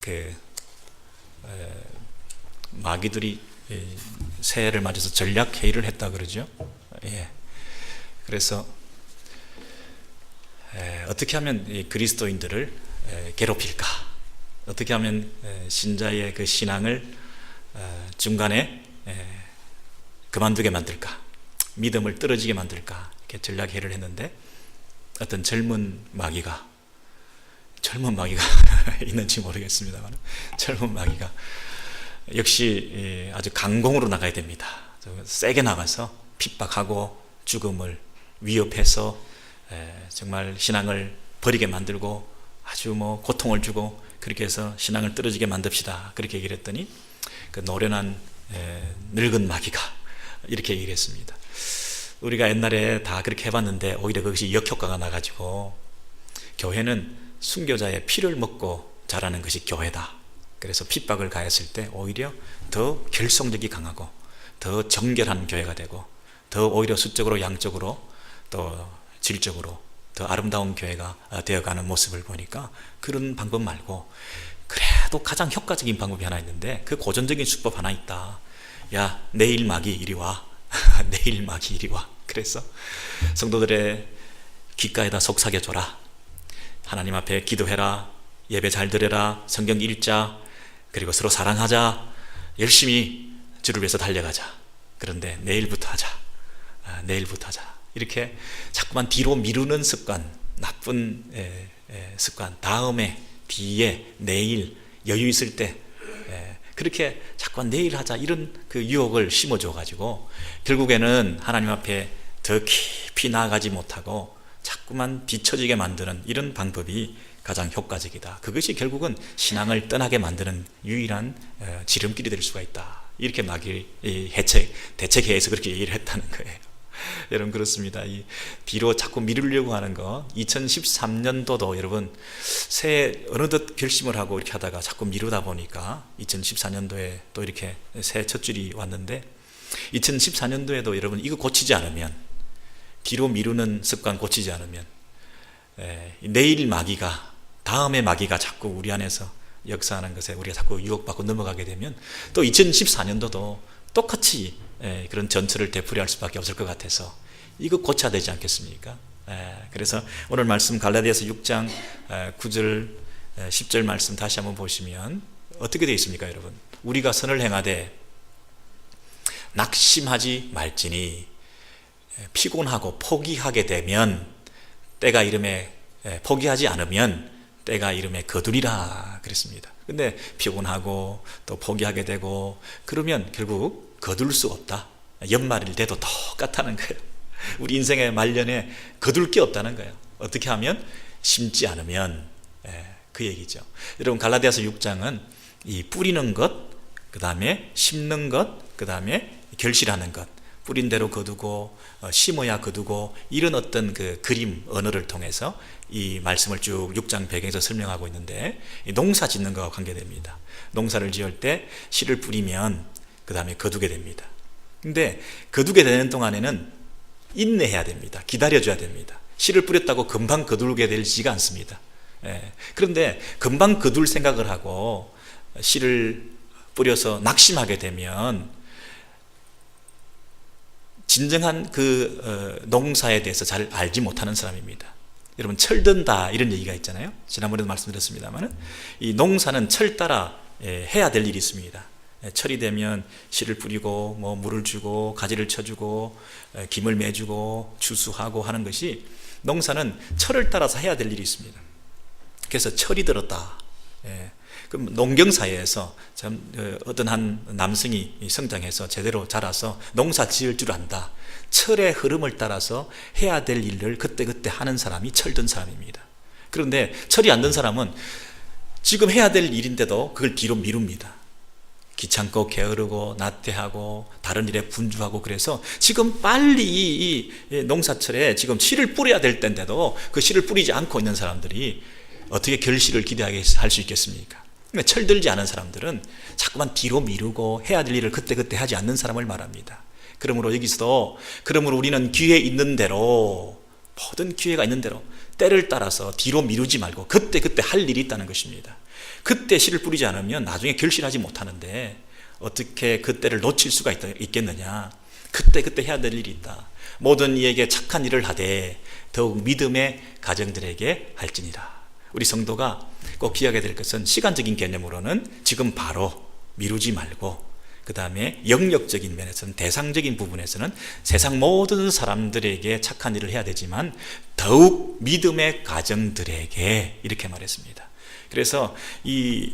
그 마귀들이 새해를 맞아서 전략 회의를 했다 그러죠. 예. 그래서 어떻게 하면 이 그리스도인들을 괴롭힐까? 어떻게 하면 신자의 그 신앙을 중간에 그만두게 만들까? 믿음을 떨어지게 만들까? 이렇게 전략 회의를 했는데 어떤 젊은 마귀가 있는지 모르겠습니다만 젊은 마귀가 역시 아주 강공으로 나가야 됩니다. 세게 나가서 핍박하고 죽음을 위협해서 정말 신앙을 버리게 만들고 아주 고통을 주고 그렇게 해서 신앙을 떨어지게 만듭시다. 그렇게 얘기를 했더니 그 노련한 늙은 마귀가 이렇게 얘기를 했습니다. 우리가 옛날에 다 그렇게 해봤는데 오히려 그것이 역효과가 나가지고 교회는 순교자의 피를 먹고 자라는 것이 교회다. 그래서 핍박을 가했을 때 오히려 더 결속력이 강하고 더 정결한 교회가 되고 더 오히려 수적으로 양적으로 또 질적으로 더 아름다운 교회가 되어가는 모습을 보니까 그런 방법 말고 그래도 가장 효과적인 방법이 하나 있는데 그 고전적인 수법 하나 있다. 야, 내일 마귀 이리 와. 내일 마귀 이리 와. 그래서 성도들의 귓가에다 속삭여줘라. 하나님 앞에 기도해라. 예배 잘 드려라. 성경 읽자. 그리고 서로 사랑하자. 열심히 주를 위해서 달려가자. 그런데 내일부터 하자. 내일부터 하자. 이렇게 자꾸만 뒤로 미루는 습관, 나쁜 습관, 다음에, 뒤에, 내일, 여유 있을 때 그렇게 자꾸만 내일 하자 이런 그 유혹을 심어줘가지고 결국에는 하나님 앞에 더 깊이 나아가지 못하고 자꾸만 뒤처지게 만드는 이런 방법이 가장 효과적이다. 그것이 결국은 신앙을 떠나게 만드는 유일한 지름길이 될 수가 있다. 이렇게 마귀 대책회의에서 그렇게 얘기를 했다는 거예요. 여러분 그렇습니다. 이 뒤로 자꾸 미루려고 하는 거 2013년도도 여러분 새해 어느덧 결심을 하고 이렇게 하다가 자꾸 미루다 보니까 2014년도에 또 이렇게 새해 첫 줄이 왔는데 2014년도에도 여러분 이거 고치지 않으면 뒤로 미루는 습관 고치지 않으면 내일 마귀가 다음에 마귀가 자꾸 우리 안에서 역사하는 것에 우리가 자꾸 유혹받고 넘어가게 되면 또 2014년도도 똑같이 그런 전철을 되풀이할 수밖에 없을 것 같아서 이거 고쳐야 되지 않겠습니까? 그래서 오늘 말씀 갈라디아서 6장 9절 10절 말씀 다시 한번 보시면 어떻게 되어 있습니까 여러분? 우리가 선을 행하되 낙심하지 말지니 피곤하고 포기하게 되면 때가 이름에 포기하지 않으면 때가 이름에 거두리라 그랬습니다. 근데 피곤하고 또 포기하게 되고 그러면 결국 거둘 수 없다. 연말일 때도 똑같다는 거예요. 우리 인생의 말년에 거둘 게 없다는 거예요. 어떻게 하면? 심지 않으면 그 얘기죠. 여러분 갈라디아서 6장은 이 뿌리는 것, 그 다음에 심는 것, 그 다음에 결실하는 것, 뿌린 대로 거두고 심어야 거두고 이런 어떤 그 그림 언어를 통해서 이 말씀을 쭉 6장 배경에서 설명하고 있는데 농사 짓는 것과 관계됩니다. 농사를 지을 때 씨를 뿌리면 그 다음에 거두게 됩니다. 근데 거두게 되는 동안에는 인내해야 됩니다. 기다려줘야 됩니다. 씨를 뿌렸다고 금방 거두게 되지가 않습니다. 그런데 금방 거둘 생각을 하고 씨를 뿌려서 낙심하게 되면 진정한 그 농사에 대해서 잘 알지 못하는 사람입니다. 여러분 철든다 이런 얘기가 있잖아요. 지난번에도 말씀드렸습니다만 이 농사는 철 따라 해야 될 일이 있습니다. 철이 되면 씨를 뿌리고 물을 주고 가지를 쳐주고 김을 매주고 추수하고 하는 것이 농사는 철을 따라서 해야 될 일이 있습니다. 그래서 철이 들었다. 그럼 농경사회에서 어떤 한 남성이 성장해서 제대로 자라서 농사 지을 줄 안다. 철의 흐름을 따라서 해야 될 일을 그때그때 하는 사람이 철든 사람입니다. 그런데 철이 안 든 사람은 지금 해야 될 일인데도 그걸 뒤로 미룹니다. 귀찮고 게으르고 나태하고 다른 일에 분주하고 그래서 지금 빨리 이 농사철에 지금 씨를 뿌려야 될 때인데도 그 씨를 뿌리지 않고 있는 사람들이 어떻게 결실을 기대하게 할 수 있겠습니까? 철들지 않은 사람들은 자꾸만 뒤로 미루고 해야 될 일을 그때그때 하지 않는 사람을 말합니다. 그러므로 여기서도 그러므로 우리는 기회 있는 대로 모든 기회가 있는 대로 때를 따라서 뒤로 미루지 말고 그때그때 할 일이 있다는 것입니다. 그때 씨를 뿌리지 않으면 나중에 결실하지 못하는데 어떻게 그때를 놓칠 수가 있겠느냐. 그때 해야 될 일이 있다. 모든 이에게 착한 일을 하되 더욱 믿음의 가정들에게 할지니라. 우리 성도가 꼭 기억해야 될 것은 시간적인 개념으로는 지금 바로 미루지 말고, 그 다음에 영역적인 면에서는, 대상적인 부분에서는 세상 모든 사람들에게 착한 일을 해야 되지만 더욱 믿음의 가정들에게, 이렇게 말했습니다. 그래서 이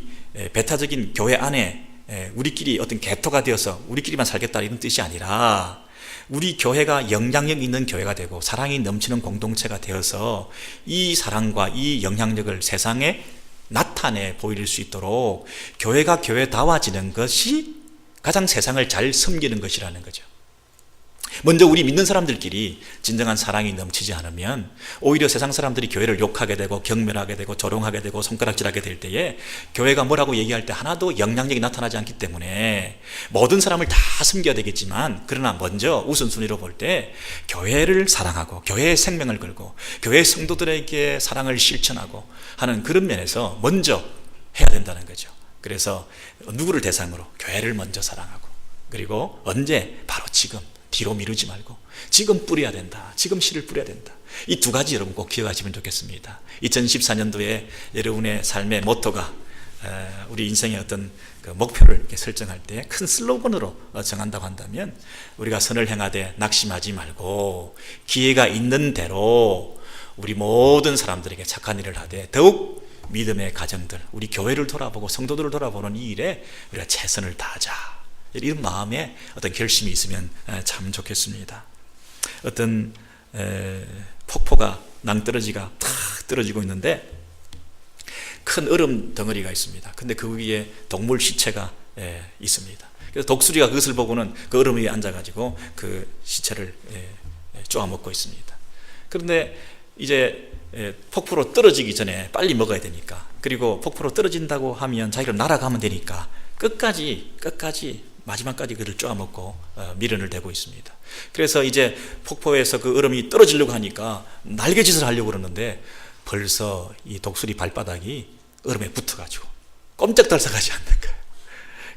배타적인 교회 안에 우리끼리 어떤 개토가 되어서 우리끼리만 살겠다 이런 뜻이 아니라, 우리 교회가 영향력 있는 교회가 되고 사랑이 넘치는 공동체가 되어서 이 사랑과 이 영향력을 세상에 나타내 보일 수 있도록 교회가 교회다워지는 것이 가장 세상을 잘 섬기는 것이라는 거죠. 먼저 우리 믿는 사람들끼리 진정한 사랑이 넘치지 않으면 오히려 세상 사람들이 교회를 욕하게 되고 경멸하게 되고 조롱하게 되고 손가락질하게 될 때에 교회가 뭐라고 얘기할 때 하나도 영향력이 나타나지 않기 때문에 모든 사람을 다 섬겨야 되겠지만, 그러나 먼저 우선순위로 볼 때 교회를 사랑하고 교회의 생명을 걸고 교회 성도들에게 사랑을 실천하고 하는 그런 면에서 먼저 해야 된다는 거죠. 그래서 누구를 대상으로? 교회를 먼저 사랑하고, 그리고 언제? 바로 지금. 뒤로 미루지 말고 지금 뿌려야 된다. 지금 씨를 뿌려야 된다. 이 두 가지 여러분 꼭 기억하시면 좋겠습니다. 2014년도에 여러분의 삶의 모토가, 우리 인생의 어떤 그 목표를 이렇게 설정할 때 큰 슬로건으로 정한다고 한다면, 우리가 선을 행하되 낙심하지 말고 기회가 있는 대로 우리 모든 사람들에게 착한 일을 하되 더욱 믿음의 가정들, 우리 교회를 돌아보고 성도들을 돌아보는 이 일에 우리가 최선을 다하자. 이런 마음에 어떤 결심이 있으면 참 좋겠습니다. 어떤 폭포가, 낭떠러지가 탁 떨어지고 있는데 큰 얼음 덩어리가 있습니다. 근데 그 위에 동물 시체가 있습니다. 그래서 독수리가 그것을 보고는 그 얼음 위에 앉아가지고 그 시체를 쪼아먹고 있습니다. 그런데 이제 폭포로 떨어지기 전에 빨리 먹어야 되니까, 그리고 폭포로 떨어진다고 하면 자기가 날아가면 되니까 끝까지 마지막까지 그를 쪼아먹고 미련을 대고 있습니다. 그래서 이제 폭포에서 그 얼음이 떨어지려고 하니까 날개짓을 하려고 그러는데 벌써 이 독수리 발바닥이 얼음에 붙어가지고 꼼짝달싹하지 않는 거예요.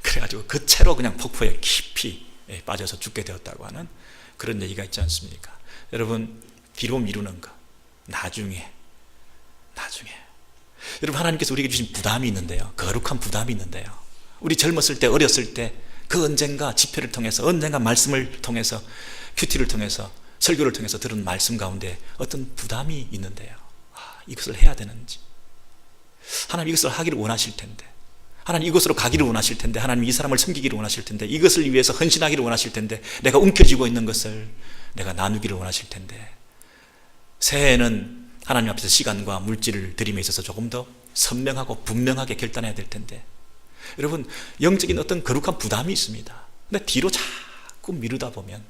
그래가지고 그 채로 그냥 폭포에 깊이 빠져서 죽게 되었다고 하는 그런 얘기가 있지 않습니까? 여러분, 뒤로 미루는 것, 나중에 여러분, 하나님께서 우리에게 주신 부담이 있는데요, 거룩한 부담이 있는데요, 우리 젊었을 때, 어렸을 때 그 언젠가 집회를 통해서, 언젠가 말씀을 통해서, 큐티를 통해서, 설교를 통해서 들은 말씀 가운데 어떤 부담이 있는데요, 이것을 해야 되는지, 하나님 이것을 하기를 원하실 텐데, 하나님 이곳으로 가기를 원하실 텐데, 하나님 이 사람을 섬기기를 원하실 텐데, 이것을 위해서 헌신하기를 원하실 텐데, 내가 움켜쥐고 있는 것을 내가 나누기를 원하실 텐데, 새해에는 하나님 앞에서 시간과 물질을 드림에 있어서 조금 더 선명하고 분명하게 결단해야 될 텐데, 여러분, 영적인 어떤 거룩한 부담이 있습니다. 근데 뒤로 자꾸 미루다 보면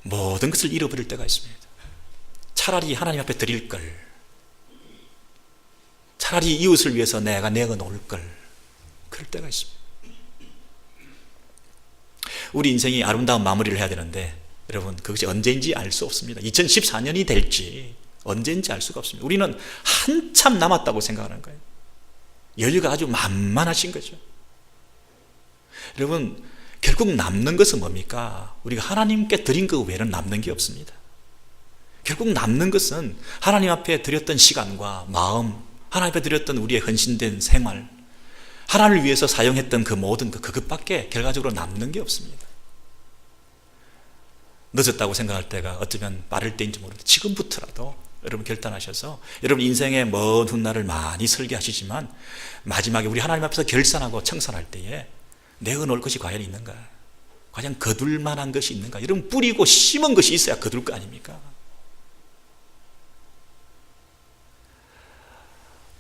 모든 것을 잃어버릴 때가 있습니다. 차라리 하나님 앞에 드릴 걸, 차라리 이웃을 위해서 내가 내어놓을 걸, 그럴 때가 있습니다. 우리 인생이 아름다운 마무리를 해야 되는데, 여러분, 그것이 언제인지 알 수 없습니다. 2014년이 될지 언제인지 알 수가 없습니다. 우리는 한참 남았다고 생각하는 거예요. 여유가 아주 만만하신 거죠. 여러분, 결국 남는 것은 뭡니까? 우리가 하나님께 드린 것 외에는 남는 게 없습니다. 결국 남는 것은 하나님 앞에 드렸던 시간과 마음, 하나님 앞에 드렸던 우리의 헌신된 생활, 하나님을 위해서 사용했던 그 모든 그것밖에 결과적으로 남는 게 없습니다. 늦었다고 생각할 때가 어쩌면 빠를 때인지 모르는데, 지금부터라도 여러분 결단하셔서, 여러분 인생의 먼 훗날을 많이 설계하시지만 마지막에 우리 하나님 앞에서 결산하고 청산할 때에 내어놓을 것이 과연 있는가? 과연 거둘 만한 것이 있는가? 여러분, 뿌리고 심은 것이 있어야 거둘 거 아닙니까?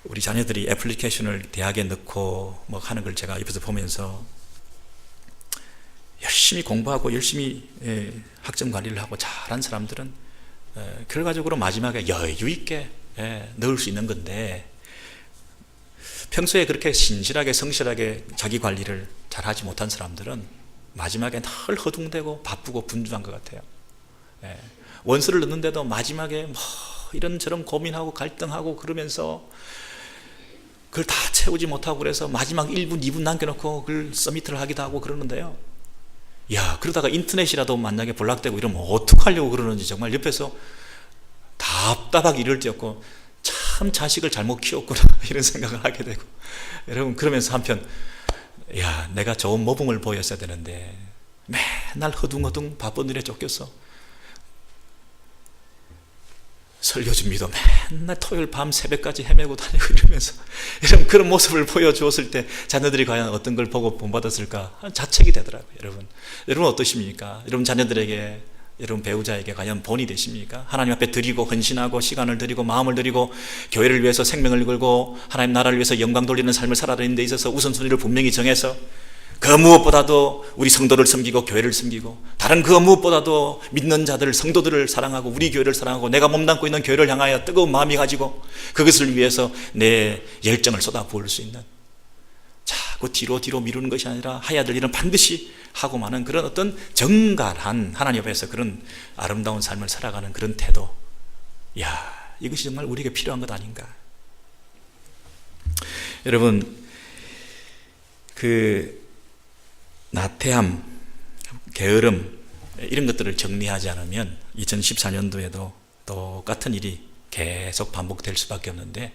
우리 자녀들이 애플리케이션을 대학에 넣고 뭐 하는 걸 제가 옆에서 보면서 열심히 공부하고 열심히 학점 관리를 하고 잘한 사람들은 결과적으로 마지막에 여유 있게 넣을 수 있는 건데, 평소에 그렇게 신실하게 성실하게 자기 관리를 잘하지 못한 사람들은 마지막에 늘 허둥대고 바쁘고 분주한 것 같아요. 원서를 넣는데도 마지막에 뭐 이런저런 고민하고 갈등하고 그러면서 그걸 다 채우지 못하고 그래서 마지막 1분, 2분 남겨놓고 그걸 서미트를 하기도 하고 그러는데요. 야, 그러다가 인터넷이라도 만약에 블락되고 이러면 어떡하려고 그러는지 정말 옆에서 답답하게 이럴 때였고, 참 자식을 잘못 키웠구나 이런 생각을 하게 되고, 여러분 그러면서 한편 야, 내가 좋은 모범을 보였어야 되는데 맨날 허둥허둥 바쁜 일에 쫓겼어. 설교 준비도 맨날 토요일 밤 새벽까지 헤매고 다니고 이러면서 이런 그런 모습을 보여주었을 때 자녀들이 과연 어떤 걸 보고 본받았을까 자책이 되더라고요. 여러분 어떠십니까? 여러분 자녀들에게, 여러분 배우자에게 과연 본이 되십니까? 하나님 앞에 드리고 헌신하고 시간을 드리고 마음을 드리고 교회를 위해서 생명을 걸고 하나님 나라를 위해서 영광 돌리는 삶을 살아가는 데 있어서 우선순위를 분명히 정해서 그 무엇보다도 우리 성도를 섬기고 교회를 섬기고 다른 그 무엇보다도 믿는 자들, 성도들을 사랑하고 우리 교회를 사랑하고 내가 몸담고 있는 교회를 향하여 뜨거운 마음이 가지고 그것을 위해서 내 열정을 쏟아부을 수 있는, 자꾸 뒤로 미루는 것이 아니라 해야 될 일은 반드시 하고 마는 그런 어떤 정갈한 하나님 앞에서 그런 아름다운 삶을 살아가는 그런 태도, 야, 이것이 정말 우리에게 필요한 것 아닌가. 여러분, 그 나태함, 게으름 이런 것들을 정리하지 않으면 2014년도에도 똑같은 일이 계속 반복될 수밖에 없는데,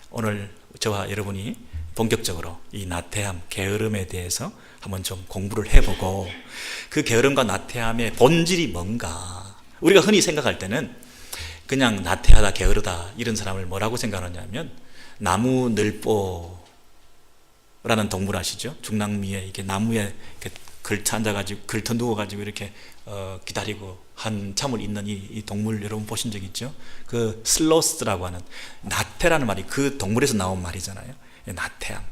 오늘 저와 여러분이 본격적으로 이 나태함, 게으름에 대해서 한번 좀 공부를 해보고 그 게으름과 나태함의 본질이 뭔가. 우리가 흔히 생각할 때는 그냥 나태하다, 게으르다 이런 사람을 뭐라고 생각하냐면 나무늘보라는 동물 아시죠? 중남미에 이렇게 나무에 이렇게 걸쳐 앉아가지고 걸터 누워가지고 이렇게 기다리고 한참을 있는 이 동물 여러분 보신 적 있죠? 그 슬로스라고 하는, 나태라는 말이 그 동물에서 나온 말이잖아요. 나태함.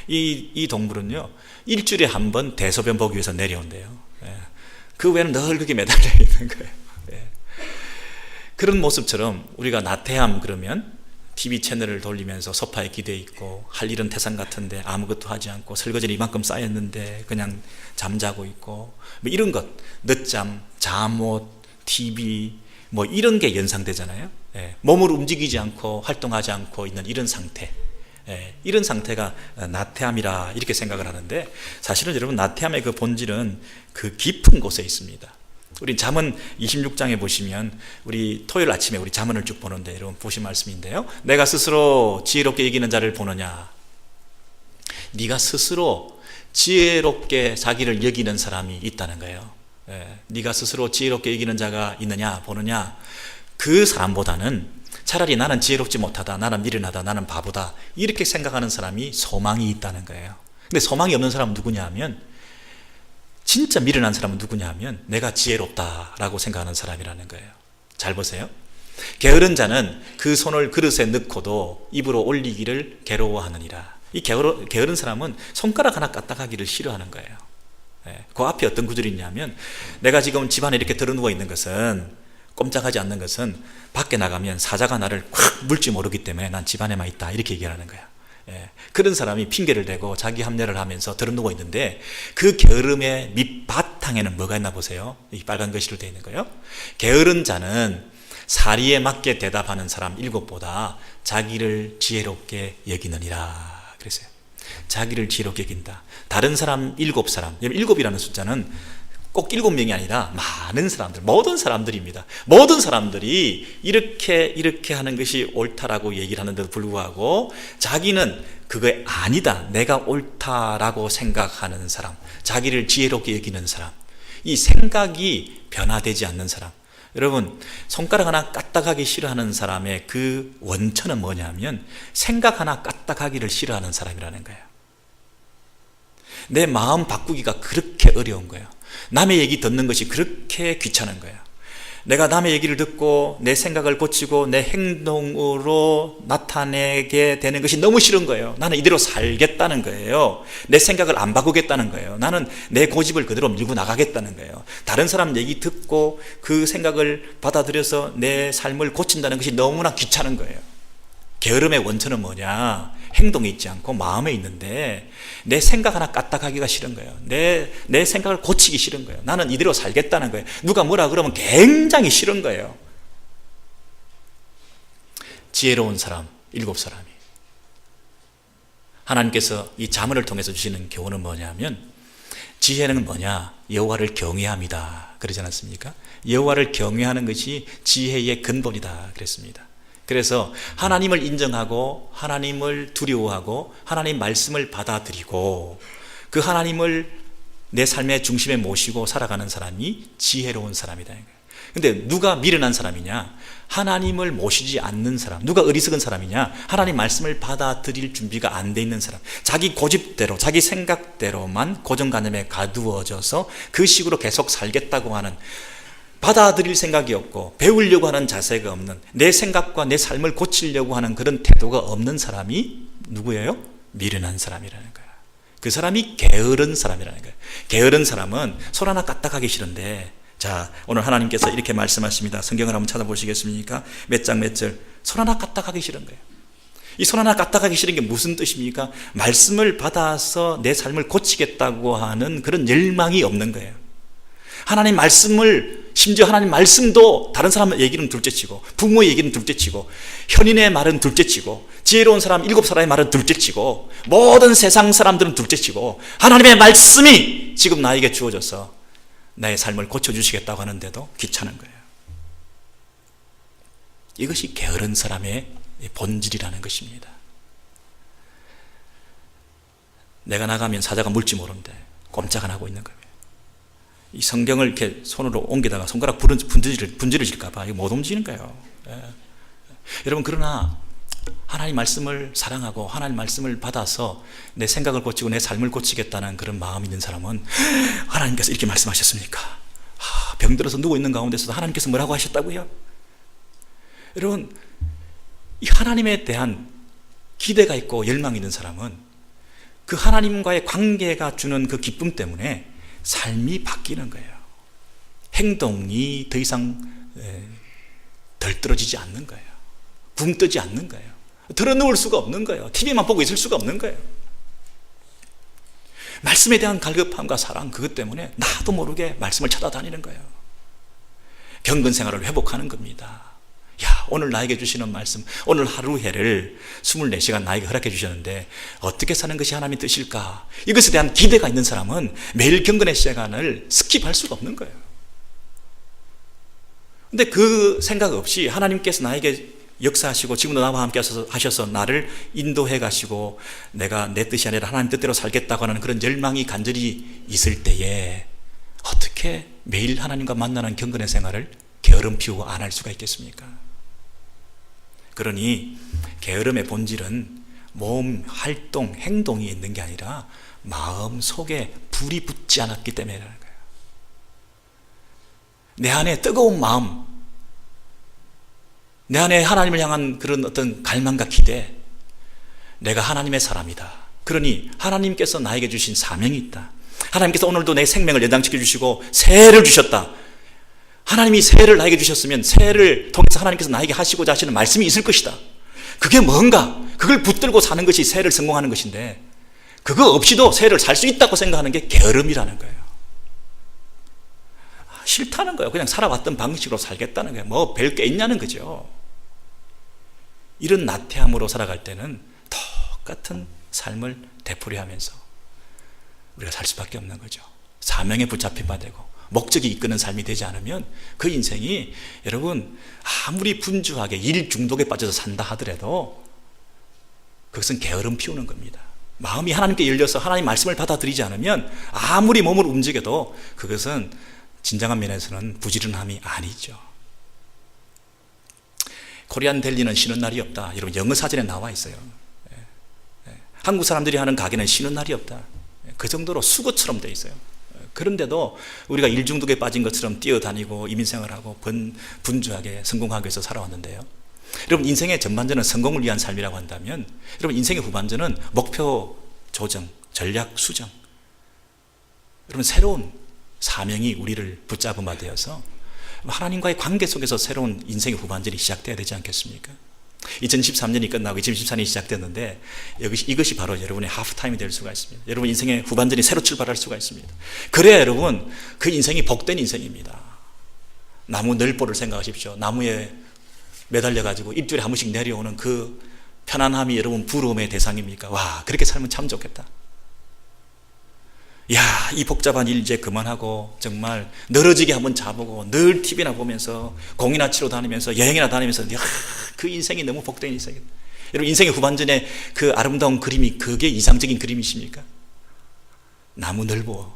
이 동물은요 일주일에 한 번 대소변 보기 위해서 내려온대요. 그 외에는 늘 그게 매달려 있는 거예요. 그런 모습처럼 우리가 나태함 그러면 TV 채널을 돌리면서 소파에 기대 있고 할 일은 태산 같은데 아무것도 하지 않고 설거지는 이만큼 쌓였는데 그냥 잠자고 있고 뭐 이런 것, 늦잠, 잠옷, TV 뭐 이런 게 연상되잖아요. 몸을 움직이지 않고 활동하지 않고 있는 이런 상태, 이런 상태가 나태함이라 이렇게 생각을 하는데, 사실은 여러분 나태함의 그 본질은 그 깊은 곳에 있습니다. 우리 잠언 26장에 보시면 우리 토요일 아침에 우리 잠언을 쭉 보는데 여러분 보신 말씀인데요, 내가 스스로 지혜롭게 이기는 자를 보느냐. 네가 스스로 지혜롭게 자기를 여기는 사람이 있다는 거예요. 네가 스스로 지혜롭게 이기는 자가 있느냐 보느냐. 그 사람보다는 차라리 나는 지혜롭지 못하다, 나는 미련하다, 나는 바보다 이렇게 생각하는 사람이 소망이 있다는 거예요. 근데 소망이 없는 사람은 누구냐 하면, 진짜 미련한 사람은 누구냐 하면 내가 지혜롭다라고 생각하는 사람이라는 거예요. 잘 보세요. 게으른 자는 그 손을 그릇에 넣고도 입으로 올리기를 괴로워하느니라. 이 게으른 사람은 손가락 하나 까딱하기를 싫어하는 거예요. 그 앞에 어떤 구절이 있냐면, 내가 지금 집안에 이렇게 들어누워 있는 것은, 꼼짝하지 않는 것은 밖에 나가면 사자가 나를 콱 물지 모르기 때문에 난 집안에만 있다 이렇게 얘기하는 거야. 그런 사람이 핑계를 대고 자기 합리화를 하면서 들어누워 있는데, 그 게으름의 밑바탕에는 뭐가 있나 보세요. 이 빨간 글씨로 되어 있는 거예요. 게으른 자는 사리에 맞게 대답하는 사람 7보다 자기를 지혜롭게 여기느니라 그랬어요. 자기를 지혜롭게 여긴다. 다른 사람 7사람, 7이라는 숫자는 꼭 7명이 아니라 많은 사람들, 모든 사람들입니다. 모든 사람들이 이렇게 하는 것이 옳다라고 얘기를 하는데도 불구하고 자기는 그게 아니다, 내가 옳다라고 생각하는 사람, 자기를 지혜롭게 여기는 사람, 이 생각이 변화되지 않는 사람. 여러분, 손가락 하나 까딱하기 싫어하는 사람의 그 원천은 뭐냐면 생각 하나 까딱하기를 싫어하는 사람이라는 거예요. 내 마음 바꾸기가 그렇게 어려운 거예요. 남의 얘기 듣는 것이 그렇게 귀찮은 거예요. 내가 남의 얘기를 듣고 내 생각을 고치고 내 행동으로 나타내게 되는 것이 너무 싫은 거예요. 나는 이대로 살겠다는 거예요. 내 생각을 안 바꾸겠다는 거예요. 나는 내 고집을 그대로 밀고 나가겠다는 거예요. 다른 사람 얘기 듣고 그 생각을 받아들여서 내 삶을 고친다는 것이 너무나 귀찮은 거예요. 게으름의 원천은 뭐냐? 행동에 있지 않고 마음에 있는데 내 생각 하나 까딱하기가 싫은 거예요. 내 생각을 고치기 싫은 거예요. 나는 이대로 살겠다는 거예요. 누가 뭐라 그러면 굉장히 싫은 거예요. 지혜로운 사람 7사람이. 하나님께서 이 자문을 통해서 주시는 교훈은 뭐냐면, 지혜는 뭐냐? 여호와를 경외함이다 그러지 않았습니까? 여호와를 경외하는 것이 지혜의 근본이다 그랬습니다. 그래서 하나님을 인정하고 하나님을 두려워하고 하나님 말씀을 받아들이고 그 하나님을 내 삶의 중심에 모시고 살아가는 사람이 지혜로운 사람이다. 근데 누가 미련한 사람이냐? 하나님을 모시지 않는 사람. 누가 어리석은 사람이냐? 하나님 말씀을 받아들일 준비가 안 돼 있는 사람. 자기 고집대로 자기 생각대로만 고정관념에 가두어져서 그 식으로 계속 살겠다고 하는, 받아들일 생각이 없고 배우려고 하는 자세가 없는, 내 생각과 내 삶을 고치려고 하는 그런 태도가 없는 사람이 누구예요? 미련한 사람이라는 거예요. 그 사람이 게으른 사람이라는 거예요. 게으른 사람은 손 하나 까딱하기 싫은데, 자, 오늘 하나님께서 이렇게 말씀하십니다. 성경을 한번 찾아보시겠습니까? 몇 장 몇 절. 손 하나 까딱하기 싫은 거예요. 이 손 하나 까딱하기 싫은 게 무슨 뜻입니까? 말씀을 받아서 내 삶을 고치겠다고 하는 그런 열망이 없는 거예요. 하나님 말씀을, 심지어 하나님 말씀도 다른 사람 얘기는 둘째치고, 부모 얘기는 둘째치고, 현인의 말은 둘째치고, 지혜로운 사람 7사람의 말은 둘째치고, 모든 세상 사람들은 둘째치고, 하나님의 말씀이 지금 나에게 주어져서 나의 삶을 고쳐주시겠다고 하는데도 귀찮은 거예요. 이것이 게으른 사람의 본질이라는 것입니다. 내가 나가면 사자가 물지 모르는데 꼼짝 안 하고 있는 거예요. 이 성경을 이렇게 손으로 옮기다가 손가락 분질러질까 봐 이거 못 움직이는 거예요. 여러분, 그러나 하나님 말씀을 사랑하고 하나님 말씀을 받아서 내 생각을 고치고 내 삶을 고치겠다는 그런 마음이 있는 사람은, 하나님께서 이렇게 말씀하셨습니까? 병들어서 누워 있는 가운데서도 하나님께서 뭐라고 하셨다고요? 여러분, 이 하나님에 대한 기대가 있고 열망이 있는 사람은 그 하나님과의 관계가 주는 그 기쁨 때문에 삶이 바뀌는 거예요. 행동이 더 이상 덜 떨어지지 않는 거예요. 붕 뜨지 않는 거예요. 들어누울 수가 없는 거예요. TV만 보고 있을 수가 없는 거예요. 말씀에 대한 갈급함과 사랑, 그것 때문에 나도 모르게 말씀을 찾아다니는 거예요. 경건 생활을 회복하는 겁니다. 야, 오늘 나에게 주시는 말씀, 오늘 하루 해를 24시간 나에게 허락해 주셨는데 어떻게 사는 것이 하나님의 뜻일까? 이것에 대한 기대가 있는 사람은 매일 경건의 시간을 스킵할 수가 없는 거예요. 근데 그 생각 없이 하나님께서 나에게 역사하시고 지금도 나와 함께 하셔서 나를 인도해 가시고 내가 내 뜻이 아니라 하나님 뜻대로 살겠다고 하는 그런 열망이 간절히 있을 때에 어떻게 매일 하나님과 만나는 경건의 생활을 게으름 피우고 안 할 수가 있겠습니까? 그러니 게으름의 본질은 몸, 활동, 행동이 있는 게 아니라 마음 속에 불이 붙지 않았기 때문이라는 거예요. 내 안에 뜨거운 마음, 내 안에 하나님을 향한 그런 어떤 갈망과 기대, 내가 하나님의 사람이다. 그러니 하나님께서 나에게 주신 사명이 있다. 하나님께서 오늘도 내 생명을 연장시켜 주시고 새해를 주셨다. 하나님이 새해를 나에게 주셨으면 새해를 통해서 하나님께서 나에게 하시고자 하시는 말씀이 있을 것이다. 그게 뭔가? 그걸 붙들고 사는 것이 새해를 성공하는 것인데, 그거 없이도 새해를 살 수 있다고 생각하는 게 게으름이라는 거예요. 싫다는 거예요. 그냥 살아왔던 방식으로 살겠다는 거예요. 뭐 별 게 있냐는 거죠. 이런 나태함으로 살아갈 때는 똑같은 삶을 되풀이하면서 우리가 살 수밖에 없는 거죠. 사명에 붙잡힌 바 되고 목적이 이끄는 삶이 되지 않으면 그 인생이, 여러분, 아무리 분주하게 일 중독에 빠져서 산다 하더라도 그것은 게으름 피우는 겁니다. 마음이 하나님께 열려서 하나님 말씀을 받아들이지 않으면 아무리 몸을 움직여도 그것은 진정한 면에서는 부지런함이 아니죠. 코리안 델리는 쉬는 날이 없다. 여러분, 영어 사전에 나와 있어요. 한국 사람들이 하는 가게는 쉬는 날이 없다. 그 정도로 수고처럼 돼 있어요. 그런데도 우리가 일 중독에 빠진 것처럼 뛰어다니고 이민생활하고 분주하게 성공하기 위해서 살아왔는데요. 여러분, 인생의 전반전은 성공을 위한 삶이라고 한다면, 여러분, 인생의 후반전은 목표 조정, 전략 수정, 여러분, 새로운 사명이 우리를 붙잡은 바 되어서 하나님과의 관계 속에서 새로운 인생의 후반전이 시작돼야 되지 않겠습니까? 2013년이 끝나고 2014년이 시작됐는데 이것이 바로 여러분의 하프타임이 될 수가 있습니다. 여러분 인생의 후반전이 새로 출발할 수가 있습니다. 그래야 여러분 그 인생이 복된 인생입니다. 나무 널보를 생각하십시오. 나무에 매달려가지고 일주일에 한 번씩 내려오는 그 편안함이 여러분 부러움의 대상입니까? 와, 그렇게 살면 참 좋겠다. 야, 이 복잡한 일 이제 그만하고 정말 늘어지게 한번 자보고 늘 TV나 보면서 공이나 치러 다니면서 여행이나 다니면서 야, 그 인생이 너무 복된 인생이다. 여러분, 인생의 후반전에 그 아름다운 그림이 그게 이상적인 그림이십니까? 나무 넓어.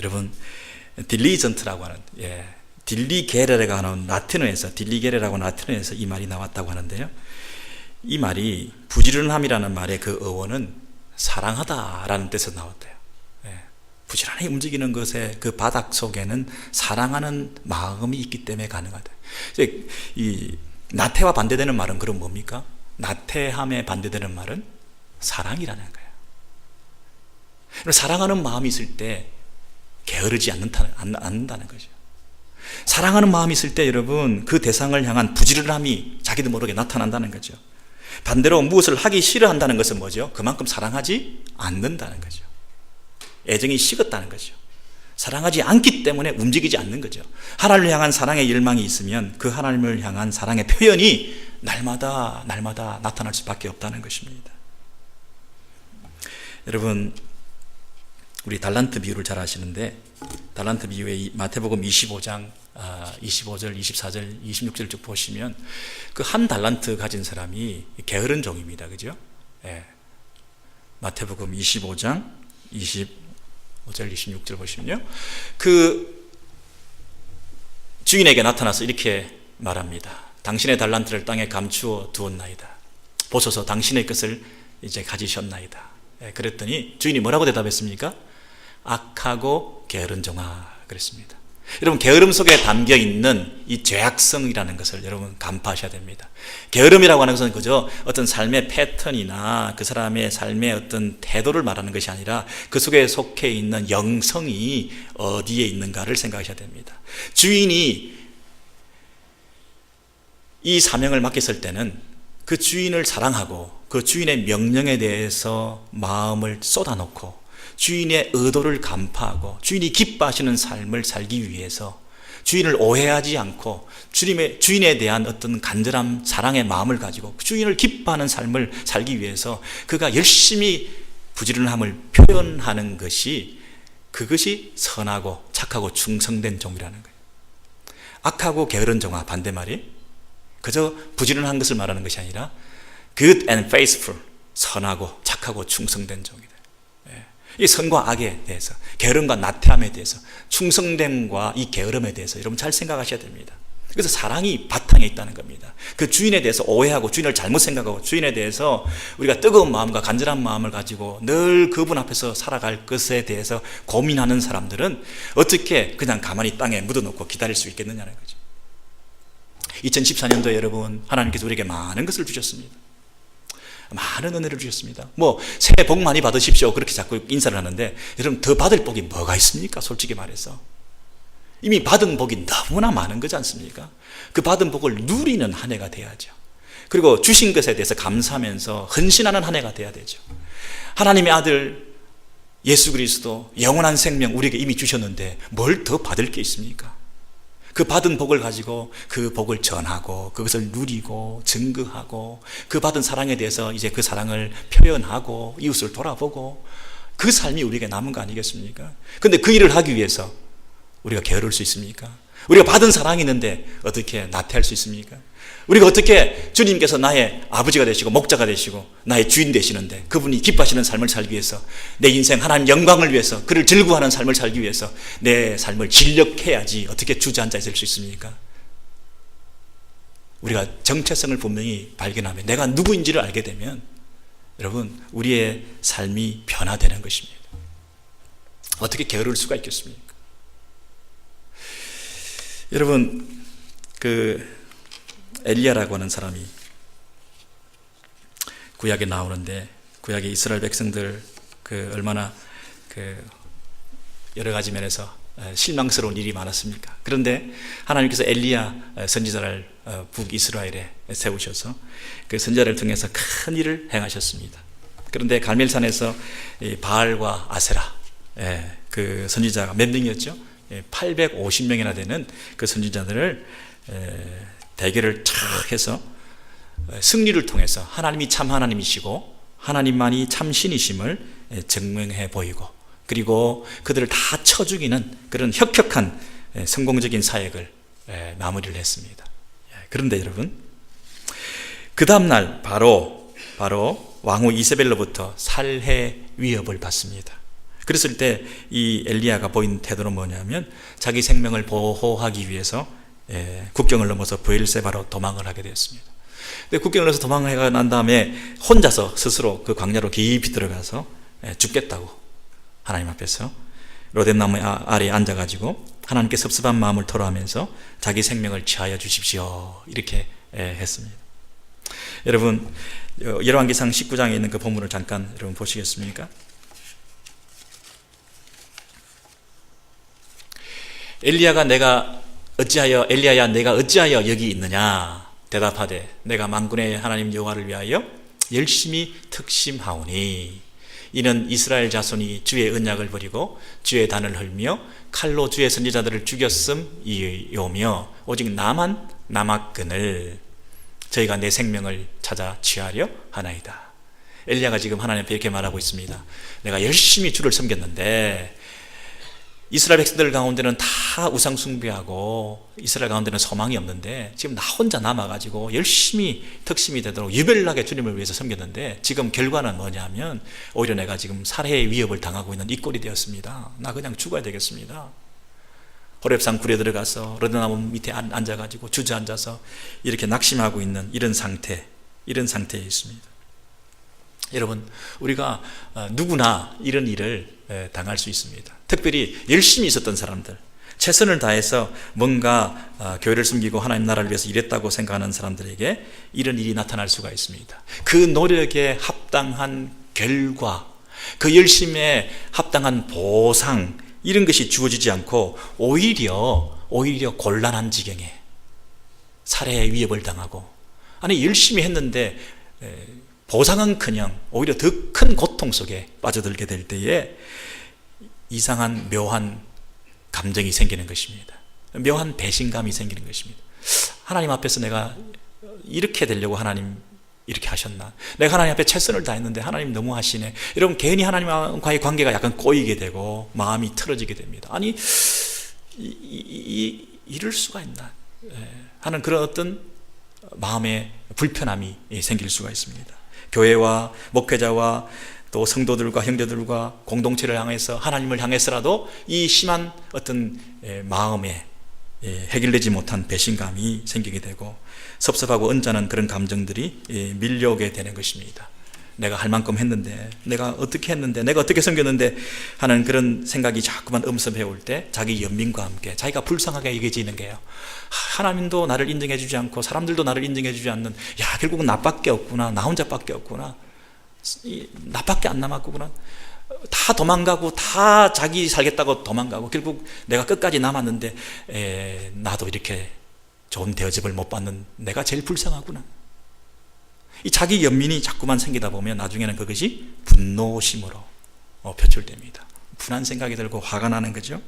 여러분, 딜리전트라고 하는, 딜리게레라고 하는 딜리게레라고 라틴어에서 이 말이 나왔다고 하는데요. 이 말이 부지런함이라는 말의 그 어원은 사랑하다라는 뜻에서 나왔대요. 부지런히 움직이는 것의 그 바닥 속에는 사랑하는 마음이 있기 때문에 가능하다. 이 나태와 반대되는 말은 그럼 뭡니까? 나태함에 반대되는 말은 사랑이라는 거예요. 사랑하는 마음이 있을 때 게으르지 않는다는 거죠. 사랑하는 마음이 있을 때 여러분, 그 대상을 향한 부지런함이 자기도 모르게 나타난다는 거죠. 반대로 무엇을 하기 싫어한다는 것은 뭐죠? 그만큼 사랑하지 않는다는 거죠. 애정이 식었다는 거죠. 사랑하지 않기 때문에 움직이지 않는 거죠. 하나님을 향한 사랑의 열망이 있으면 그 하나님을 향한 사랑의 표현이 날마다 나타날 수밖에 없다는 것입니다. 여러분, 우리 달란트 비유를 잘 아시는데, 달란트 비유의 마태복음 25장 25절, 24절, 26절 쭉 보시면 그 한 달란트 가진 사람이 게으른 종입니다. 그죠? 마태복음 25장 25절, 26절 보시면요, 그 주인에게 나타나서 이렇게 말합니다. 당신의 달란트를 땅에 감추어 두었나이다. 보소서, 당신의 것을 이제 가지셨나이다. 그랬더니 주인이 뭐라고 대답했습니까? 악하고 게으른 종아, 그랬습니다. 여러분, 게으름 속에 담겨 있는 이 죄악성이라는 것을 여러분 간파하셔야 됩니다. 게으름이라고 하는 것은 그저 어떤 삶의 패턴이나 그 사람의 삶의 어떤 태도를 말하는 것이 아니라 그 속에 속해 있는 영성이 어디에 있는가를 생각하셔야 됩니다. 주인이 이 사명을 맡겼을 때는 그 주인을 사랑하고 그 주인의 명령에 대해서 마음을 쏟아놓고 주인의 의도를 간파하고 주인이 기뻐하시는 삶을 살기 위해서 주인을 오해하지 않고 주인에 대한 어떤 간절한 사랑의 마음을 가지고 주인을 기뻐하는 삶을 살기 위해서 그가 열심히 부지런함을 표현하는 것이, 그것이 선하고 착하고 충성된 종이라는 거예요. 악하고 게으른 종아, 반대말이 그저 부지런한 것을 말하는 것이 아니라 good and faithful, 선하고 착하고 충성된 종이다. 이 선과 악에 대해서, 게으름과 나태함에 대해서, 충성됨과 이 게으름에 대해서 여러분 잘 생각하셔야 됩니다. 그래서 사랑이 바탕에 있다는 겁니다. 그 주인에 대해서 오해하고 주인을 잘못 생각하고 주인에 대해서 우리가 뜨거운 마음과 간절한 마음을 가지고 늘 그분 앞에서 살아갈 것에 대해서 고민하는 사람들은 어떻게 그냥 가만히 땅에 묻어놓고 기다릴 수 있겠느냐는 거죠. 2014년도에 여러분, 하나님께서 우리에게 많은 것을 주셨습니다. 많은 은혜를 주셨습니다. 새해 복 많이 받으십시오, 그렇게 자꾸 인사를 하는데, 여러분, 더 받을 복이 뭐가 있습니까? 솔직히 말해서 이미 받은 복이 너무나 많은 거지 않습니까? 그 받은 복을 누리는 한 해가 돼야죠. 그리고 주신 것에 대해서 감사하면서 헌신하는 한 해가 돼야 되죠. 하나님의 아들 예수 그리스도 영원한 생명 우리에게 이미 주셨는데 뭘 더 받을 게 있습니까? 그 받은 복을 가지고 그 복을 전하고 그것을 누리고 증거하고 그 받은 사랑에 대해서 이제 그 사랑을 표현하고 이웃을 돌아보고 그 삶이 우리에게 남은 거 아니겠습니까? 그런데 그 일을 하기 위해서 우리가 게으를 수 있습니까? 우리가 받은 사랑이 있는데 어떻게 나태할 수 있습니까? 우리가 어떻게 주님께서 나의 아버지가 되시고 목자가 되시고 나의 주인 되시는데 그분이 기뻐하시는 삶을 살기 위해서, 내 인생 하나님 영광을 위해서, 그를 즐거워하는 삶을 살기 위해서 내 삶을 진력해야지 어떻게 주저앉아 있을 수 있습니까? 우리가 정체성을 분명히 발견하면, 내가 누구인지를 알게 되면 여러분, 우리의 삶이 변화되는 것입니다. 어떻게 게으를 수가 있겠습니까? 여러분, 엘리야라고 하는 사람이 구약에 나오는데, 구약의 이스라엘 백성들 얼마나 여러 가지 면에서 실망스러운 일이 많았습니까? 그런데 하나님께서 엘리야 선지자를 북이스라엘에 세우셔서 그 선지자를 통해서 큰 일을 행하셨습니다. 그런데 갈멜산에서 바알과 아세라, 그 선지자가 몇 명이었죠? 850명이나 되는 그 선지자들을 대결을 탁 해서 승리를 통해서 하나님이 참 하나님이시고 하나님만이 참 신이심을 증명해 보이고, 그리고 그들을 다 쳐 죽이는 그런 혁혁한 성공적인 사역을 마무리를 했습니다. 그런데 여러분, 그 다음날 바로 왕후 이세벨로부터 살해 위협을 받습니다. 그랬을 때 이 엘리야가 보인 태도는 뭐냐면 자기 생명을 보호하기 위해서 국경을 넘어서 브엘세바로 도망을 하게 되었습니다. 근데 국경을 넘어서 도망을 난 다음에 혼자서 스스로 그 광야로 깊이 들어가서 죽겠다고 하나님 앞에서 로뎀나무 아래에 앉아가지고 하나님께 섭섭한 마음을 토로하면서 자기 생명을 취하여 주십시오 이렇게 했습니다. 여러분, 열왕기상 19장에 있는 그 본문을 잠깐 여러분 보시겠습니까? 엘리야야 내가 어찌하여 여기 있느냐 대답하되 내가 만군의 하나님 여호와를 위하여 열심히 특심하오니 이는 이스라엘 자손이 주의 언약을 버리고 주의 단을 헐며 칼로 주의 선지자들을 죽였음이오며 오직 나만 남았거늘 저희가 내 생명을 찾아 취하려 하나이다. 엘리야가 지금 하나님 앞에 이렇게 말하고 있습니다. 내가 열심히 주를 섬겼는데 이스라엘 백성들 가운데는 다 우상 숭배하고 이스라엘 가운데는 소망이 없는데 지금 나 혼자 남아가지고 열심히 특심이 되도록 유별나게 주님을 위해서 섬겼는데 지금 결과는 뭐냐면 오히려 내가 지금 살해의 위협을 당하고 있는 이 꼴이 되었습니다. 나 그냥 죽어야 되겠습니다. 호렙산 굴에 들어가서 로뎀나무 밑에 앉아가지고 주저앉아서 이렇게 낙심하고 있는 이런 상태에 있습니다. 여러분, 우리가 누구나 이런 일을 당할 수 있습니다. 특별히 열심히 있었던 사람들, 최선을 다해서 뭔가 교회를 섬기고 하나님 나라를 위해서 일했다고 생각하는 사람들에게 이런 일이 나타날 수가 있습니다. 그 노력에 합당한 결과, 그 열심에 합당한 보상, 이런 것이 주어지지 않고 오히려 곤란한 지경에 살해의 위협을 당하고, 아니 열심히 했는데 보상은커녕 오히려 더 큰 고통 속에 빠져들게 될 때에 이상한 묘한 감정이 생기는 것입니다. 묘한 배신감이 생기는 것입니다. 하나님 앞에서 내가 이렇게 되려고 하나님 이렇게 하셨나? 내가 하나님 앞에 최선을 다했는데 하나님 너무 하시네. 여러분, 괜히 하나님과의 관계가 약간 꼬이게 되고 마음이 틀어지게 됩니다. 아니 이럴 수가 있나 하는 그런 어떤 마음의 불편함이 생길 수가 있습니다. 교회와 목회자와 또 성도들과 형제들과 공동체를 향해서 하나님을 향해서라도 이 심한 어떤 마음에 해결되지 못한 배신감이 생기게 되고 섭섭하고 언짢은 그런 감정들이 밀려오게 되는 것입니다. 내가 할 만큼 했는데, 내가 어떻게 했는데, 내가 어떻게 섬겼는데 하는 그런 생각이 자꾸만 엄습해 올 때 자기 연민과 함께 자기가 불쌍하게 여겨지는 게요. 하나님도 나를 인정해 주지 않고 사람들도 나를 인정해 주지 않는, 야 결국은 나밖에 없구나, 나 혼자밖에 없구나, 나밖에 안 남았구나, 다 도망가고 다 자기 살겠다고 도망가고 결국 내가 끝까지 남았는데 나도 이렇게 좋은 대접을 못 받는 내가 제일 불쌍하구나. 이 자기 연민이 자꾸만 생기다 보면 나중에는 그것이 분노심으로 표출됩니다. 분한 생각이 들고 화가 나는 거죠.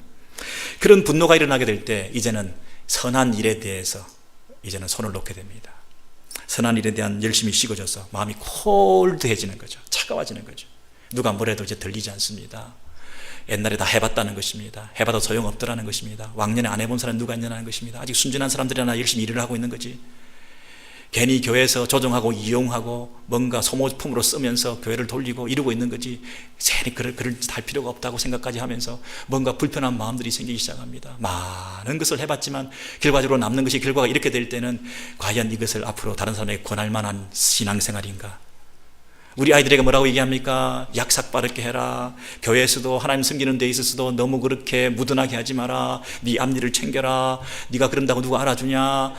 그런 분노가 일어나게 될 때 이제는 선한 일에 대해서 이제는 손을 놓게 됩니다. 선한 일에 대한 열심이 식어져서 마음이 콜드해지는 거죠. 차가워지는 거죠. 누가 뭐래도 이제 들리지 않습니다. 옛날에 다 해봤다는 것입니다. 해봐도 소용없더라는 것입니다. 왕년에 안 해본 사람 누가 있냐는 것입니다. 아직 순진한 사람들이나 열심히 일을 하고 있는 거지. 괜히 교회에서 조정하고 이용하고 뭔가 소모품으로 쓰면서 교회를 돌리고 이러고 있는 거지. 괜히 그럴 짓 할 필요가 없다고 생각까지 하면서 뭔가 불편한 마음들이 생기기 시작합니다. 많은 것을 해봤지만 결과적으로 남는 것이 결과가 이렇게 될 때는 과연 이것을 앞으로 다른 사람에게 권할 만한 신앙생활인가? 우리 아이들에게 뭐라고 얘기합니까? 약삭 빠르게 해라. 교회에서도 하나님 섬기는 데 있어서도 너무 그렇게 무던하게 하지 마라. 네 앞일을 챙겨라. 네가 그런다고 누가 알아주냐?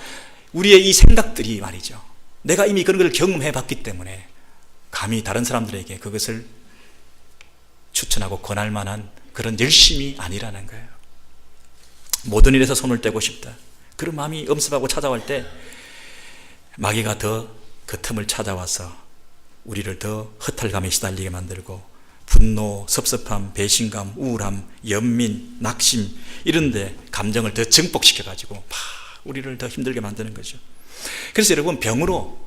우리의 이 생각들이 말이죠, 내가 이미 그런 걸 경험해 봤기 때문에 감히 다른 사람들에게 그것을 추천하고 권할 만한 그런 열심이 아니라는 거예요. 모든 일에서 손을 떼고 싶다, 그런 마음이 엄습하고 찾아올 때 마귀가 더 그 틈을 찾아와서 우리를 더 허탈감에 시달리게 만들고 분노, 섭섭함, 배신감, 우울함, 연민, 낙심 이런 데 감정을 더 증폭시켜 가지고 막 우리를 더 힘들게 만드는 거죠. 그래서 여러분 병으로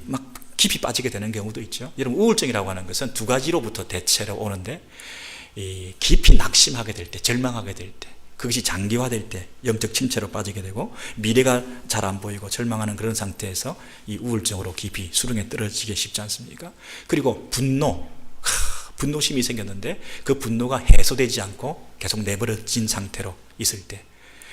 막 깊이 빠지게 되는 경우도 있죠. 여러분 우울증이라고 하는 것은 두 가지로부터 대체로 오는데, 깊이 낙심하게 될 때, 절망하게 될 때, 그것이 장기화될 때 영적 침체로 빠지게 되고, 미래가 잘 안 보이고 절망하는 그런 상태에서 이 우울증으로 깊이 수렁에 떨어지기 쉽지 않습니까? 그리고 분노심이 생겼는데 그 분노가 해소되지 않고 계속 내버려진 상태로 있을 때,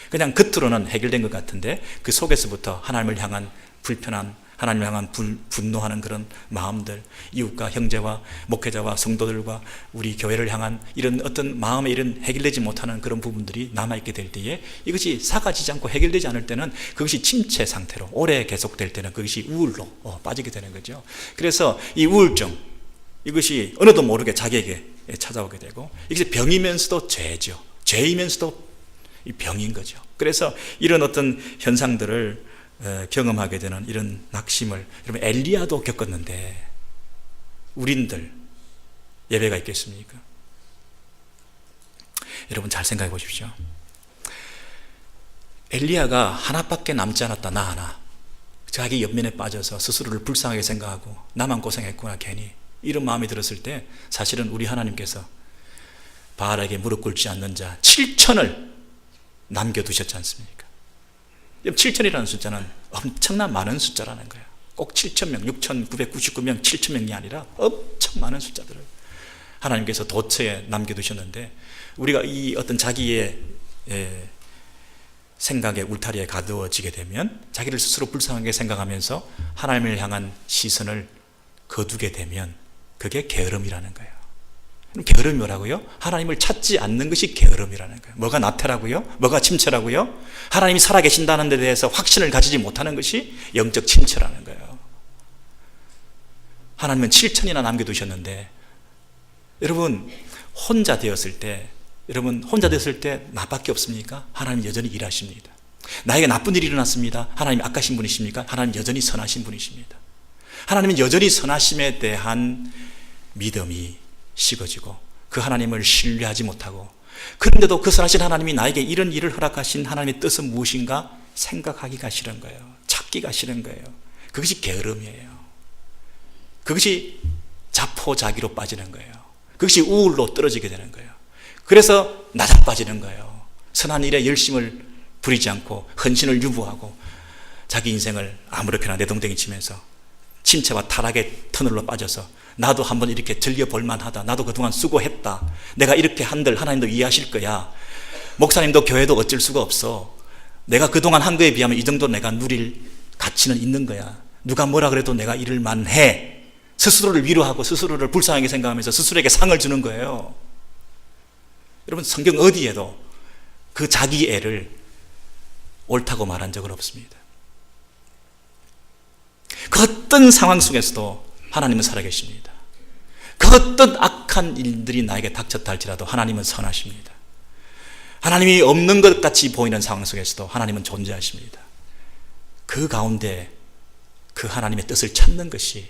그냥 겉으로는 해결된 것 같은데 그 속에서부터 하나님을 향한 불편함, 하나님을 향한 분노하는 그런 마음들, 이웃과 형제와 목회자와 성도들과 우리 교회를 향한 이런 어떤 마음에 이런 해결되지 못하는 그런 부분들이 남아있게 될 때에, 이것이 사라지지 않고 해결되지 않을 때는 그것이 침체 상태로 오래 계속될 때는 그것이 우울로 빠지게 되는 거죠. 그래서 이 우울증, 이것이 어느도 모르게 자기에게 찾아오게 되고, 이것이 병이면서도 죄죠. 죄이면서도 이 병인 거죠. 그래서 이런 어떤 현상들을 경험하게 되는 이런 낙심을, 여러분 엘리야도 겪었는데 우린들 예배가 있겠습니까? 여러분 잘 생각해 보십시오. 엘리야가 하나밖에 남지 않았다, 나 하나. 자기 연민에 빠져서 스스로를 불쌍하게 생각하고 나만 고생했구나 괜히, 이런 마음이 들었을 때 사실은 우리 하나님께서 바알에게 무릎 꿇지 않는 자 7천을 남겨두셨지 않습니까? 7천이라는 숫자는 엄청난 많은 숫자라는 거예요. 꼭 7천명, 6,999명, 7천명이 아니라 엄청 많은 숫자들을 하나님께서 도처에 남겨두셨는데, 우리가 이 어떤 자기의 생각의 울타리에 가두어지게 되면 자기를 스스로 불쌍하게 생각하면서 하나님을 향한 시선을 거두게 되면 그게 게으름이라는 거예요. 게으름이 뭐라고요? 하나님을 찾지 않는 것이 게으름이라는 거예요. 뭐가 나태라고요? 뭐가 침체라고요? 하나님이 살아계신다는 데 대해서 확신을 가지지 못하는 것이 영적 침체라는 거예요. 하나님은 7천이나 남겨두셨는데, 여러분 혼자 되었을 때 나밖에 없습니까? 하나님 여전히 일하십니다. 나에게 나쁜 일이 일어났습니다. 하나님 악하신 분이십니까? 하나님 여전히 선하신 분이십니다. 하나님은 여전히 선하심에 대한 믿음이 식어지고 그 하나님을 신뢰하지 못하고, 그런데도 그 선하신 하나님이 나에게 이런 일을 허락하신 하나님의 뜻은 무엇인가 생각하기가 싫은 거예요. 찾기가 싫은 거예요. 그것이 게으름이에요. 그것이 자포자기로 빠지는 거예요. 그것이 우울로 떨어지게 되는 거예요. 그래서 낮아빠지는 거예요. 선한 일에 열심을 부리지 않고 헌신을 유보하고 자기 인생을 아무렇게나 내동댕이 치면서 침체와 타락의 터널로 빠져서 나도 한번 이렇게 즐겨볼 만하다, 나도 그동안 수고했다, 내가 이렇게 한들 하나님도 이해하실 거야, 목사님도 교회도 어쩔 수가 없어, 내가 그동안 한 거에 비하면 이 정도 내가 누릴 가치는 있는 거야, 누가 뭐라 그래도 내가 이럴 만해, 스스로를 위로하고 스스로를 불쌍하게 생각하면서 스스로에게 상을 주는 거예요. 여러분 성경 어디에도 그 자기 애를 옳다고 말한 적은 없습니다. 그 어떤 상황 속에서도 하나님은 살아계십니다. 그 어떤 악한 일들이 나에게 닥쳤다 할지라도 하나님은 선하십니다. 하나님이 없는 것 같이 보이는 상황 속에서도 하나님은 존재하십니다. 그 가운데 그 하나님의 뜻을 찾는 것이,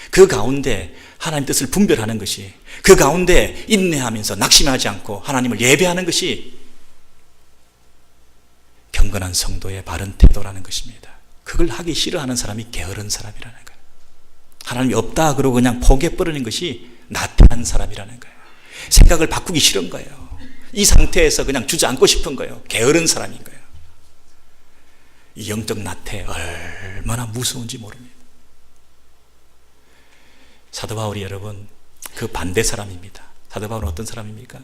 그 가운데 하나님의 뜻을 분별하는 것이, 그 가운데 인내하면서 낙심하지 않고 하나님을 예배하는 것이 경건한 성도의 바른 태도라는 것입니다. 그걸 하기 싫어하는 사람이 게으른 사람이라는 거예요. 하나님이 없다 그러고 그냥 포기해버리는 것이 나태한 사람이라는 거예요. 생각을 바꾸기 싫은 거예요. 이 상태에서 그냥 주저앉고 싶은 거예요. 게으른 사람인 거예요. 이 영적 나태 얼마나 무서운지 모릅니다. 사도 바울이 여러분 그 반대 사람입니다. 사도 바울은 어떤 사람입니까?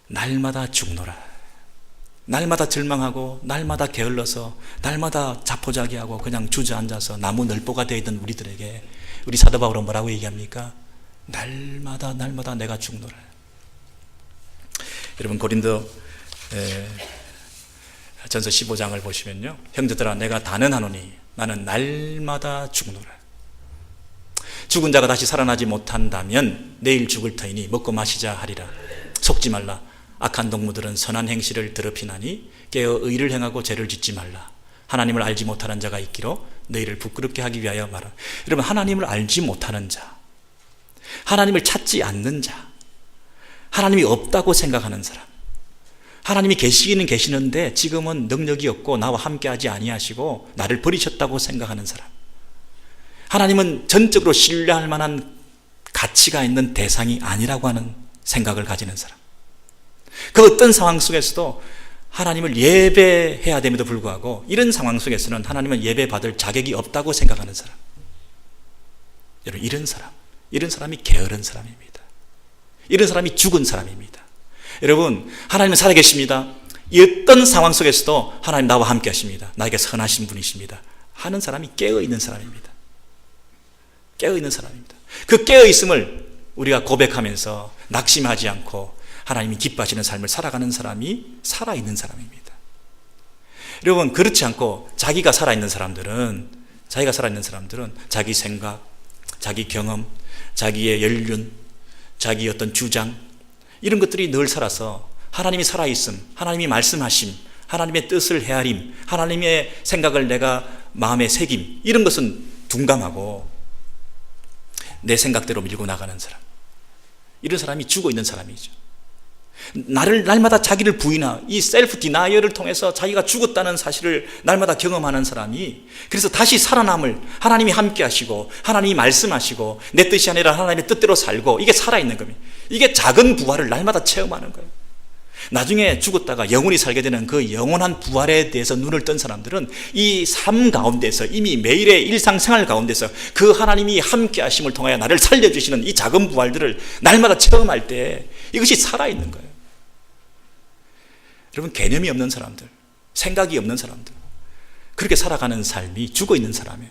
날마다 죽노라, 날마다 절망하고 날마다 게을러서 날마다 자포자기하고 그냥 주저앉아서 나무 늘보가 되어 있던 우리들에게 우리 사도 바울은 뭐라고 얘기합니까? 날마다 내가 죽노라. 여러분 고린도 전서 15장을 보시면요, 형제들아 내가 단언하노니 나는 날마다 죽노라. 죽은 자가 다시 살아나지 못한다면 내일 죽을 터이니 먹고 마시자 하리라. 속지 말라. 악한 동무들은 선한 행실을 더럽히나니 깨어 의를 행하고 죄를 짓지 말라. 하나님을 알지 못하는 자가 있기로 너희를 부끄럽게 하기 위하여 말하. 여러분 하나님을 알지 못하는 자, 하나님을 찾지 않는 자, 하나님이 없다고 생각하는 사람, 하나님이 계시기는 계시는데 지금은 능력이 없고 나와 함께하지 아니하시고 나를 버리셨다고 생각하는 사람, 하나님은 전적으로 신뢰할 만한 가치가 있는 대상이 아니라고 하는 생각을 가지는 사람, 그 어떤 상황 속에서도 하나님을 예배해야 됨에도 불구하고 이런 상황 속에서는 하나님은 예배받을 자격이 없다고 생각하는 사람, 여러분, 이런 사람이 게으른 사람입니다. 이런 사람이 죽은 사람입니다. 여러분, 하나님은 살아계십니다. 어떤 상황 속에서도 하나님 나와 함께 하십니다. 나에게 선하신 분이십니다 하는 사람이 깨어있는 사람입니다. 깨어있는 사람입니다. 그 깨어있음을 우리가 고백하면서 낙심하지 않고 하나님이 기뻐하시는 삶을 살아가는 사람이 살아있는 사람입니다. 여러분, 그렇지 않고 자기가 살아있는 사람들은 자기 생각, 자기 경험, 자기의 연륜, 자기 어떤 주장, 이런 것들이 늘 살아서 하나님이 살아있음, 하나님이 말씀하심, 하나님의 뜻을 헤아림, 하나님의 생각을 내가 마음에 새김, 이런 것은 둔감하고 내 생각대로 밀고 나가는 사람, 이런 사람이 죽어 있는 사람이죠. 날마다 자기를 부인하고 이 셀프 디나이얼을 통해서 자기가 죽었다는 사실을 날마다 경험하는 사람이, 그래서 다시 살아남을, 하나님이 함께 하시고 하나님이 말씀하시고 내 뜻이 아니라 하나님의 뜻대로 살고, 이게 살아있는 겁니다. 이게 작은 부활을 날마다 체험하는 거예요. 나중에 죽었다가 영원히 살게 되는 그 영원한 부활에 대해서 눈을 뜬 사람들은 이 삶 가운데서, 이미 매일의 일상생활 가운데서 그 하나님이 함께 하심을 통하여 나를 살려주시는 이 작은 부활들을 날마다 체험할 때 이것이 살아있는 거예요. 여러분, 개념이 없는 사람들, 생각이 없는 사람들, 그렇게 살아가는 삶이 죽어있는 사람이에요.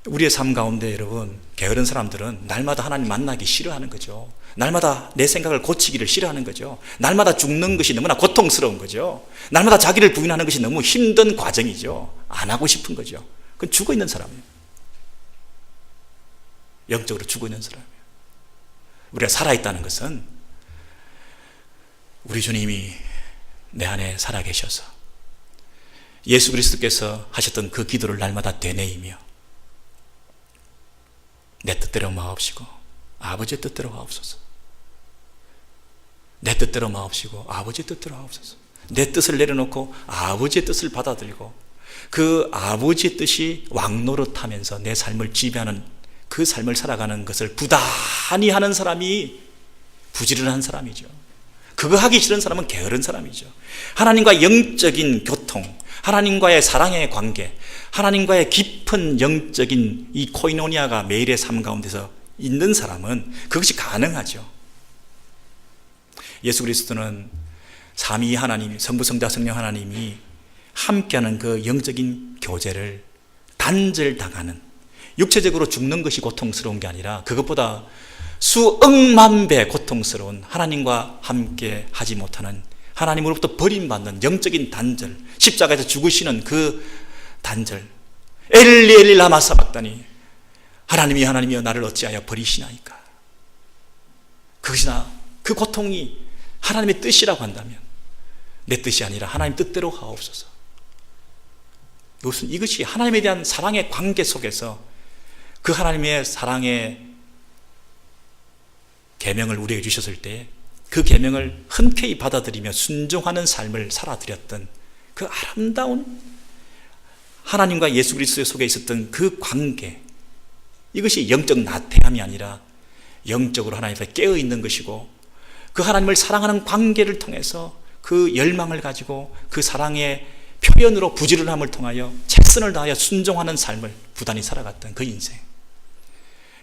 우리의 삶 가운데 여러분, 게으른 사람들은 날마다 하나님 만나기 싫어하는 거죠. 날마다 내 생각을 고치기를 싫어하는 거죠. 날마다 죽는 것이 너무나 고통스러운 거죠. 날마다 자기를 부인하는 것이 너무 힘든 과정이죠. 안 하고 싶은 거죠. 그건 죽어있는 사람이에요. 영적으로 죽어있는 사람이에요. 우리가 살아있다는 것은 우리 주님이 내 안에 살아계셔서 예수 그리스도께서 하셨던 그 기도를 날마다 되뇌이며 내 뜻대로 마옵시고 아버지의 뜻대로 하옵소서, 내 뜻대로 마옵시고 아버지의 뜻대로 하옵소서, 내 뜻을 내려놓고 아버지의 뜻을 받아들이고 그 아버지의 뜻이 왕노릇하면서 내 삶을 지배하는 그 삶을 살아가는 것을 부단히 하는 사람이 부지런한 사람이죠. 그거 하기 싫은 사람은 게으른 사람이죠. 하나님과 영적인 교통, 하나님과의 사랑의 관계, 하나님과의 깊은 영적인 이 코이노니아가 매일의 삶 가운데서 있는 사람은 그것이 가능하죠. 예수 그리스도는 삼위 하나님, 성부, 성자, 성령 하나님이 함께하는 그 영적인 교제를 단절당하는, 육체적으로 죽는 것이 고통스러운 게 아니라 그것보다 수억만 배 고통스러운 하나님과 함께 하지 못하는, 하나님으로부터 버림받는 영적인 단절, 십자가에서 죽으시는 그 단절, 엘리 엘리 라마 사박다니, 하나님이 하나님이여 나를 어찌하여 버리시나이까. 그것이나 그 고통이 하나님의 뜻이라고 한다면 내 뜻이 아니라 하나님 뜻대로 하옵소서. 이것이 하나님에 대한 사랑의 관계 속에서 그 하나님의 사랑의 계명을 우리에게 주셨을 때 그 계명을 흔쾌히 받아들이며 순종하는 삶을 살아드렸던 그 아름다운 하나님과 예수 그리스도 속에 있었던 그 관계, 이것이 영적 나태함이 아니라 영적으로 하나님 앞에 깨어있는 것이고, 그 하나님을 사랑하는 관계를 통해서 그 열망을 가지고 그 사랑의 표현으로 부지런함을 통하여 최선을 다하여 순종하는 삶을 부단히 살아갔던 그 인생,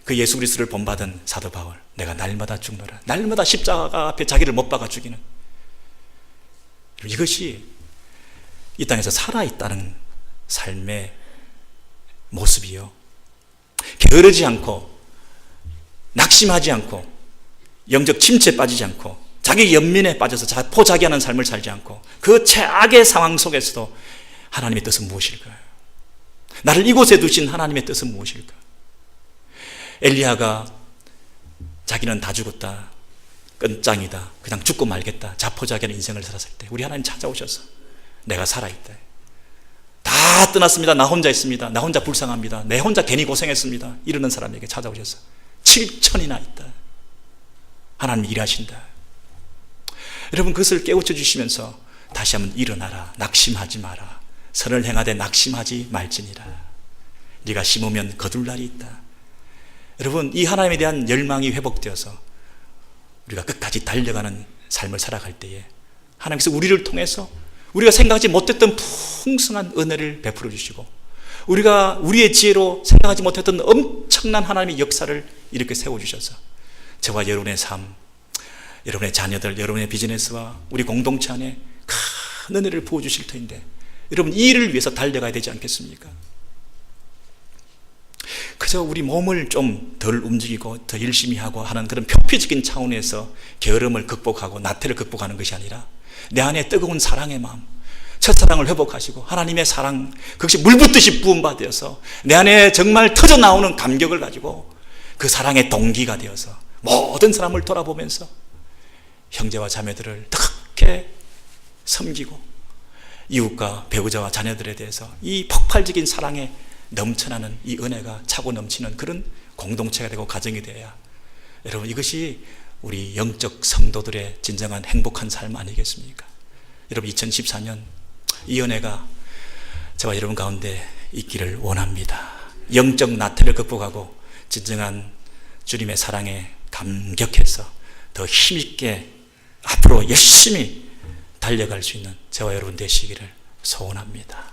그 예수 그리스도를 본받은 사도 바울, 내가 날마다 죽노라, 날마다 십자가 앞에 자기를 못 박아 죽이는, 이것이 이 땅에서 살아있다는 삶의 모습이요, 게으르지 않고 낙심하지 않고 영적 침체에 빠지지 않고 자기 연민에 빠져서 자포자기하는 삶을 살지 않고 그 최악의 상황 속에서도 하나님의 뜻은 무엇일까요? 나를 이곳에 두신 하나님의 뜻은 무엇일까? 엘리야가 자기는 다 죽었다, 끝장이다, 그냥 죽고 말겠다, 자포자기하는 인생을 살았을 때 우리 하나님 찾아오셔서 내가 살아있다, 다 다 떠났습니다. 나 혼자 있습니다. 나 혼자 불쌍합니다. 내 혼자 괜히 고생했습니다. 이러는 사람에게 찾아오셔서 7천이나 있다. 하나님 일하신다. 여러분, 그것을 깨우쳐 주시면서 다시 한번 일어나라. 낙심하지 마라. 선을 행하되 낙심하지 말지니라. 네가 심으면 거둘 날이 있다. 여러분, 이 하나님에 대한 열망이 회복되어서 우리가 끝까지 달려가는 삶을 살아갈 때에 하나님께서 우리를 통해서 우리가 생각하지 못했던 풍성한 은혜를 베풀어 주시고, 우리가 우리의 지혜로 생각하지 못했던 엄청난 하나님의 역사를 이렇게 세워주셔서 저와 여러분의 삶, 여러분의 자녀들, 여러분의 비즈니스와 우리 공동체 안에 큰 은혜를 부어주실 터인데, 여러분 이 일을 위해서 달려가야 되지 않겠습니까? 그저 우리 몸을 좀 덜 움직이고 더 열심히 하고 하는 그런 표피적인 차원에서 게으름을 극복하고 나태를 극복하는 것이 아니라 내 안에 뜨거운 사랑의 마음, 첫사랑을 회복하시고 하나님의 사랑, 그것이 물붓듯이 부음받아서 내 안에 정말 터져나오는 감격을 가지고 그 사랑의 동기가 되어서 모든 사람을 돌아보면서 형제와 자매들을 뜨겁게 섬기고 이웃과 배우자와 자녀들에 대해서 이 폭발적인 사랑에 넘쳐나는 이 은혜가 차고 넘치는 그런 공동체가 되고 가정이 되어야, 여러분 이것이 우리 영적 성도들의 진정한 행복한 삶 아니겠습니까? 여러분 2014년 이 은혜가 저와 여러분 가운데 있기를 원합니다. 영적 나태를 극복하고 진정한 주님의 사랑에 감격해서 더 힘있게 앞으로 열심히 달려갈 수 있는 저와 여러분 되시기를 소원합니다.